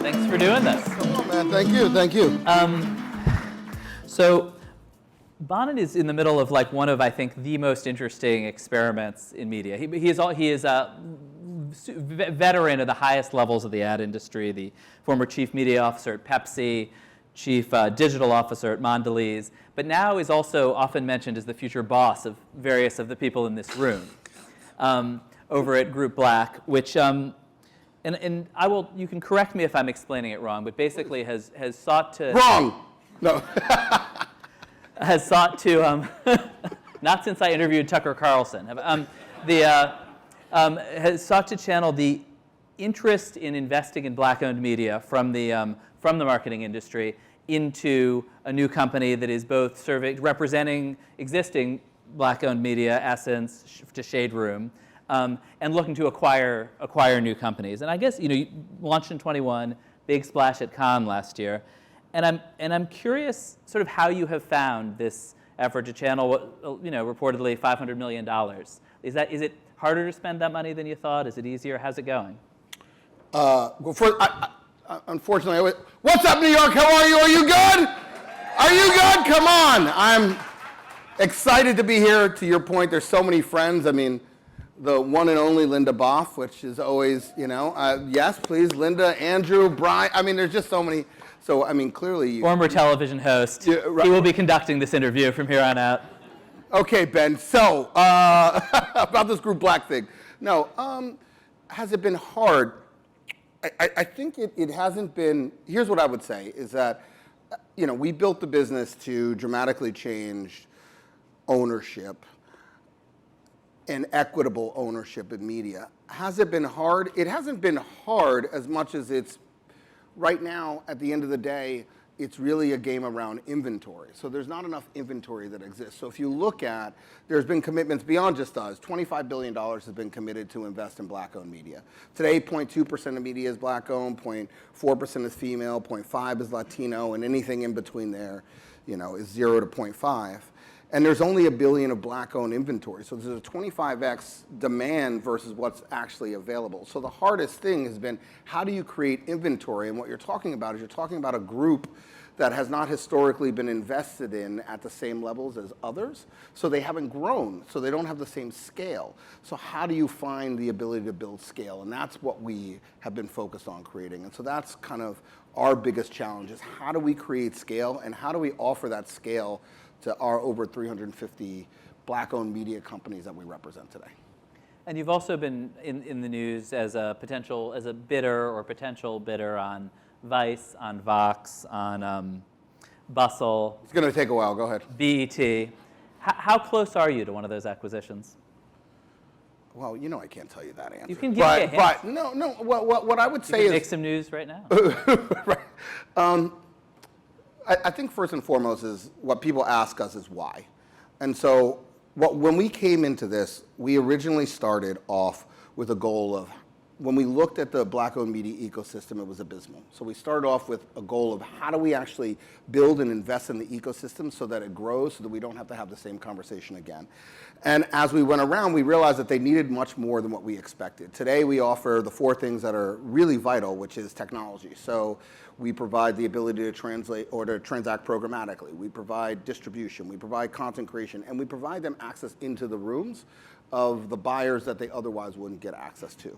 Thanks for doing this. Come on, man. Thank you. So Bonin is in the middle of one of, I think, the most interesting experiments in media. He is a veteran of the highest levels of the ad industry, the former chief media officer at Pepsi, chief digital officer at Mondelez, but now is also often mentioned as the future boss of various of the people in this room over at Group Black, which, and you can correct me if I'm explaining it wrong, but basically has sought to... Wrong! No. has sought to, not since I interviewed Tucker Carlson, has sought to channel the interest in investing in black-owned media from the marketing industry into a new company that is both representing existing black-owned media assets to Shade Room, and looking to acquire new companies. And I guess you launched in 21, big splash at Cannes last year. And I'm curious sort of how you have found this effort to channel what, reportedly $500 million. Is it harder to spend that money than you thought? Is it easier? How's it going? Well, first, unfortunately, what's up, New York? How are you? Are you good? Are you good? Come on. I'm excited to be here. To your point, there's so many friends. I mean, the one and only Linda Boff, which is always, yes, please, Linda, Andrew, Brian. I mean, there's just so many. So, I mean, clearly... Former television host. Yeah, right. He will be conducting this interview from here on out. Okay, Ben. So, about this Group Black thing. No, has it been hard? I think it hasn't been... Here's what I would say, is that, we built the business to dramatically change ownership and equitable ownership in media. Has it been hard? It hasn't been hard as much as it's... Right now, at the end of the day, it's really a game around inventory. So there's not enough inventory that exists. So if you look at, there's been commitments beyond just us. $25 billion has been committed to invest in black-owned media. Today, 0.2% of media is black-owned, 0.4% is female, 0.5% is Latino, and anything in between there, is 0 to 0.5. And there's only $1 billion of black-owned inventory. So there's a 25x demand versus what's actually available. So the hardest thing has been, how do you create inventory? And what you're talking about is you're talking about a group that has not historically been invested in at the same levels as others. So they haven't grown. So they don't have the same scale. So how do you find the ability to build scale? And that's what we have been focused on creating. And so that's kind of our biggest challenge, is how do we create scale, and how do we offer that scale to our over 350 black-owned media companies that we represent today. And you've also been in the news as a bidder or potential bidder on Vice, on Vox, on Bustle. It's going to take a while. Go ahead. BET. How close are you to one of those acquisitions? Well, I can't tell you that answer. You can give me a hint. But no. What I would say is... You can make some news right now. Right. I think first and foremost is what people ask us is why. And so when we came into this, we originally started off with a goal of, when we looked at the black-owned media ecosystem, it was abysmal. So we started off with a goal of how do we actually build and invest in the ecosystem so that it grows, so that we don't have to have the same conversation again. And as we went around, we realized that they needed much more than what we expected. Today, we offer the 4 things that are really vital, which is technology. So we provide the ability to translate or to transact programmatically. We provide distribution. We provide content creation. And we provide them access into the rooms of the buyers that they otherwise wouldn't get access to.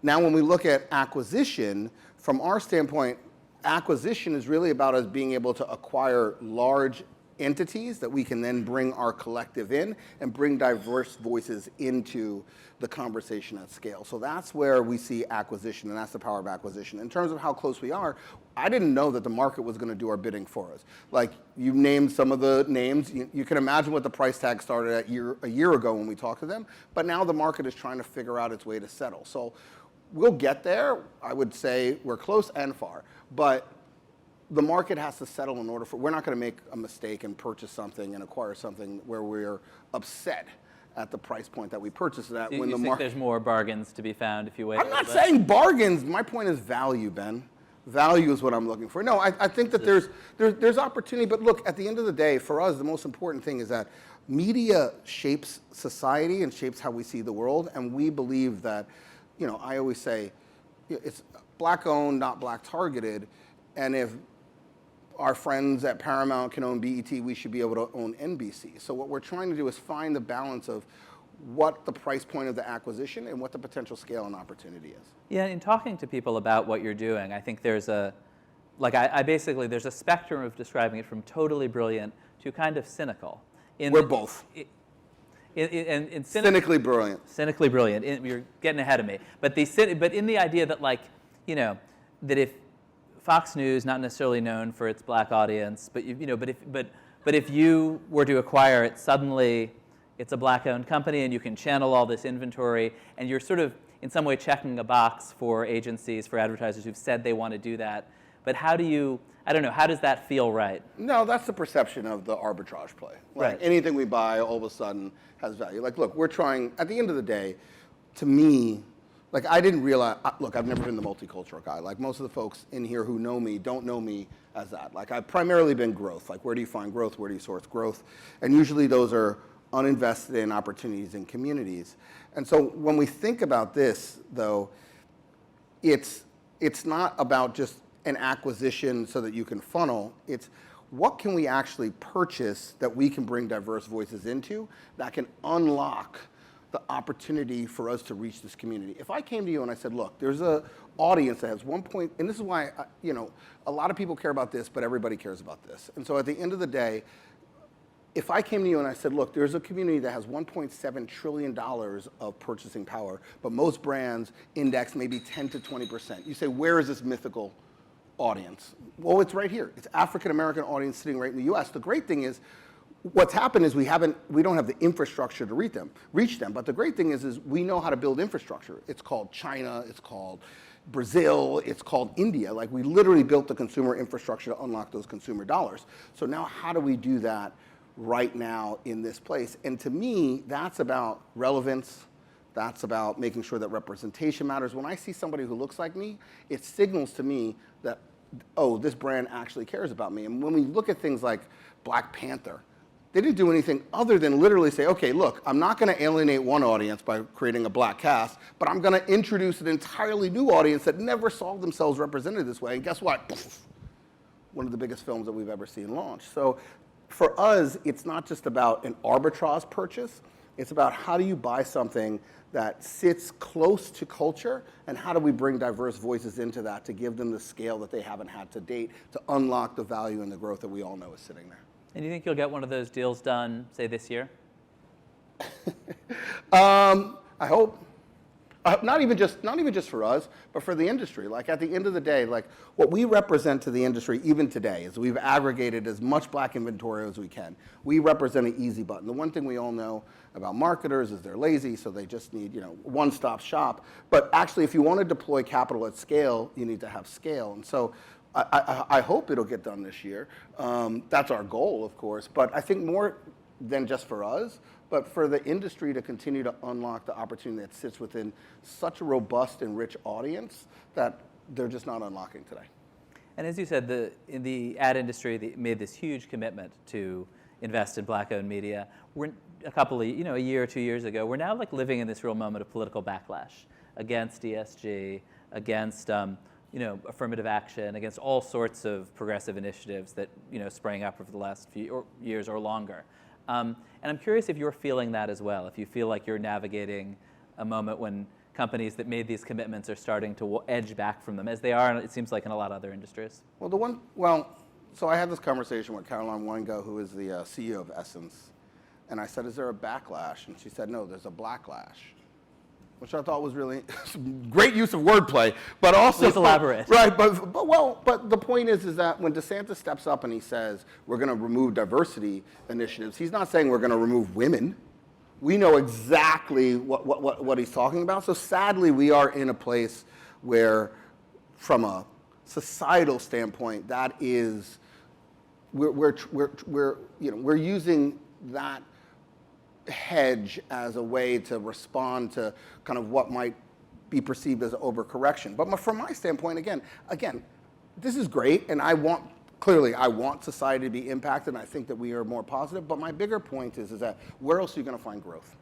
Now, when we look at acquisition, from our standpoint, acquisition is really about us being able to acquire large entities that we can then bring our collective in and bring diverse voices into the conversation at scale. So that's where we see acquisition, and that's the power of acquisition. In terms of how close we are, I didn't know that the market was going to do our bidding for us. Like, you named some of the names. You can imagine what the price tag started at a year ago when we talked to them, but now the market is trying to figure out its way to settle. So we'll get there. I would say we're close and far, but the market has to settle in order for, we're not going to make a mistake and purchase something and acquire something where we're upset at the price point that we purchased it at. You think there's more bargains to be found if you wait? I'm not saying bargains. My point is value, Ben. Value is what I'm looking for. No, I think that there's opportunity, but look, at the end of the day, for us, the most important thing is that media shapes society and shapes how we see the world, and we believe that, I always say, it's black owned, not black targeted, and if our friends at Paramount can own BET, we should be able to own NBC. So what we're trying to do is find the balance of what the price point of the acquisition and what the potential scale and opportunity is. Yeah, in talking to people about what you're doing, I think there's a, there's a spectrum of describing it from totally brilliant to kind of cynical. We're both. Cynically brilliant. Cynically brilliant. You're getting ahead of me. But in the idea that, like, that if Fox News, not necessarily known for its black audience, but if you were to acquire it, suddenly it's a black-owned company, and you can channel all this inventory, and you're sort of in some way checking a box for agencies, for advertisers who've said they want to do that. But how does that feel right? No, that's the perception of the arbitrage play. Like right. Anything we buy all of a sudden has value. Like, look, we're trying, at the end of the day, to me, like, I didn't realize, look, I've never been the multicultural guy. Like, most of the folks in here who know me don't know me as that. Like, I've primarily been growth. Like, where do you find growth? Where do you source growth? And usually those are uninvested in opportunities in communities. And so when we think about this, though, it's not about just an acquisition so that you can funnel. It's what can we actually purchase that we can bring diverse voices into that can unlock the opportunity for us to reach this community. If I came to you and I said, look, there's an audience that has and this is why, a lot of people care about this, but everybody cares about this. And so at the end of the day, if I came to you and I said, look, there's a community that has $1.7 trillion of purchasing power, but most brands index maybe 10 to 20%. You say, where is this mythical audience? Well, it's right here. It's African-American audience sitting right in the US. The great thing is, what's happened is we don't have the infrastructure to reach them. But the great thing is we know how to build infrastructure. It's called China, it's called Brazil, it's called India. Like, we literally built the consumer infrastructure to unlock those consumer dollars. So now how do we do that right now in this place? And to me, that's about relevance. That's about making sure that representation matters. When I see somebody who looks like me, it signals to me that, oh, this brand actually cares about me. And when we look at things like Black Panther, they didn't do anything other than literally say, okay, look, I'm not going to alienate one audience by creating a black cast, but I'm going to introduce an entirely new audience that never saw themselves represented this way. And guess what? One of the biggest films that we've ever seen launch. So for us, it's not just about an arbitrage purchase. It's about how do you buy something that sits close to culture, and how do we bring diverse voices into that to give them the scale that they haven't had to date to unlock the value and the growth that we all know is sitting there. And do you think you'll get one of those deals done, say, this year? I hope. Not even just for us, but for the industry. Like, at the end of the day, like, what we represent to the industry even today is we've aggregated as much black inventory as we can. We represent an easy button. The one thing we all know about marketers is they're lazy, so they just need, one-stop shop. But actually, if you want to deploy capital at scale, you need to have scale. And so I hope it'll get done this year. That's our goal, of course. But I think more than just for us, but for the industry to continue to unlock the opportunity that sits within such a robust and rich audience that they're just not unlocking today. And as you said, in the ad industry, they made this huge commitment to invest in black-owned media. We're a year or 2 years ago, we're now like living in this real moment of political backlash against ESG, against affirmative action, against all sorts of progressive initiatives that sprang up over the last few years or longer. And I'm curious if you're feeling that as well, if you feel like you're navigating a moment when companies that made these commitments are starting to edge back from them, as they are, it seems like, in a lot of other industries. So I had this conversation with Caroline Weingo, who is the CEO of Essence, and I said, is there a backlash? And she said, no, there's a blacklash, which I thought was really great use of wordplay, but also— Please elaborate. Right, but the point is that when DeSantis steps up and he says, we're going to remove diversity initiatives, he's not saying we're going to remove women. We know exactly what he's talking about. So sadly, we are in a place where, from a societal standpoint, that is, we're using that hedge as a way to respond to kind of what might be perceived as overcorrection. But from my standpoint, again, this is great, and I want society to be impacted, and I think that we are more positive. But my bigger point is that where else are you going to find growth?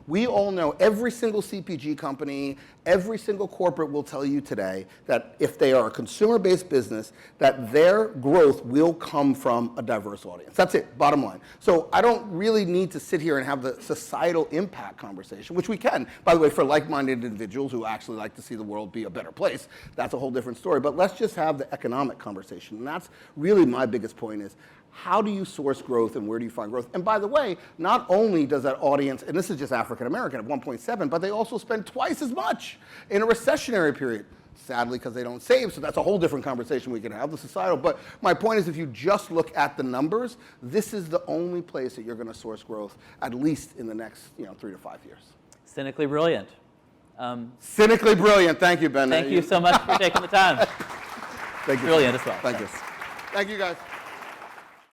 We all know every single CPG company, every single corporate will tell you today that if they are a consumer-based business, that their growth will come from a diverse audience. That's it, bottom line. So I don't really need to sit here and have the societal impact conversation, which we can, by the way, for like-minded individuals who actually like to see the world be a better place. That's a whole different story. But let's just have the economic conversation. And that's really my biggest point is, how do you source growth and where do you find growth? And by the way, not only does that audience, and this is just African American at 1.7, but they also spend twice as much in a recessionary period. Sadly, because they don't save, so that's a whole different conversation we can have, the societal. But my point is, if you just look at the numbers, this is the only place that you're going to source growth, at least in the next 3 to 5 years. Cynically brilliant. Cynically brilliant. Thank you, Ben. Thank you so much for taking the time. Thank you. Brilliant as well. Thank you. Thank you, guys.